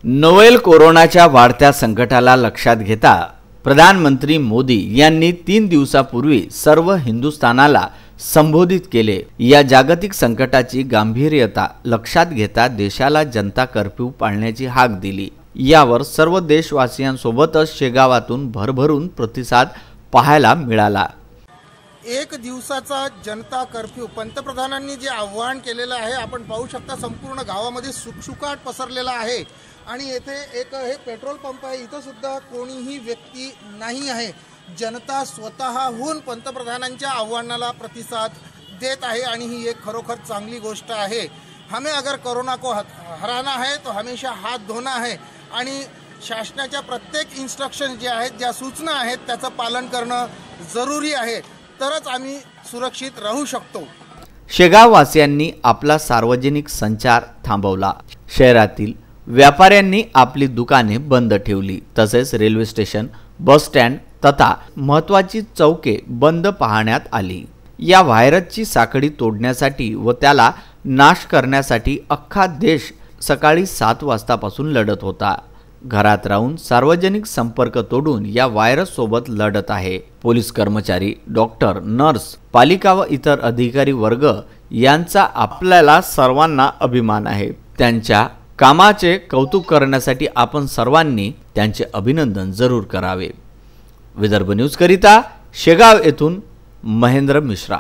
Novel कोरोनाच्या वाढत्या संकटाला लक्षात घेता प्रधानमंत्री मोदी यांनी 3 दिवसापूर्वी सर्व हिंदुस्थानाला संबोधित केले। या जागतिक संकटाची गांभीर्यता लक्षात घेता देशाला जनता कर्फ्यू पाळण्याची हाक दिली। यावर सर्व देशवासियांसोबतच शेगावातून भरभरून प्रतिसाद पाहायला मिळाला। 1 दिवसाचा जनता कर्फ्यू पंतप्रधानांनी जे आव्हान केलेलं आहे आपण पाहू शकता। संपूर्ण गावामध्ये सुखसुखाट पसरलेला आहे आणि येथे एक हे पेट्रोल पंप आहे, इथं सुद्धा कोणीही व्यक्ती नाही आहे। जनता स्वतःहून पंतप्रधानांच्या आव्हानाला प्रतिसाद देत आहे आणि ही एक खरोखर चांगली गोष्ट आहे। हमें अगर कोरोना को हराना है तो हमेशा हाथ धोना है आणि शासनाच्या प्रत्येक इन्स्ट्रक्शन जे आहेत, ज्या सूचना आहेत त्याचं पालन करणं जरुरी आहे, तरच आम्ही सुरक्षित राहू शकतो। शेगाववासियांनी आपला सार्वजनिक संचार थांबवला। शहरातील व्यापाऱ्यांनी आपली दुकाने बंद ठेवली, तसेच रेल्वे स्टेशन, बस स्टँड तथा महत्त्वाची चौके बंद पाहण्यात आली। या व्हायरसची साखळी तोडण्यासाठी व त्याला नाश करण्यासाठी अख्खा देश सकाळी 7 वाजतापासून लढत होता। घरात राहून सार्वजनिक संपर्क तोडून या व्हायरस सोबत लढत आहे। पोलीस कर्मचारी, डॉक्टर, नर्स, पालिका व इतर अधिकारी वर्ग यांचा आपल्याला सर्वांना अभिमान आहे। त्यांच्या कामाचे कौतुक करण्यासाठी आपण सर्वांनी त्यांचे अभिनंदन जरूर करावे। विदर्भ न्यूज करिता शेगाव येथून महेंद्र मिश्रा।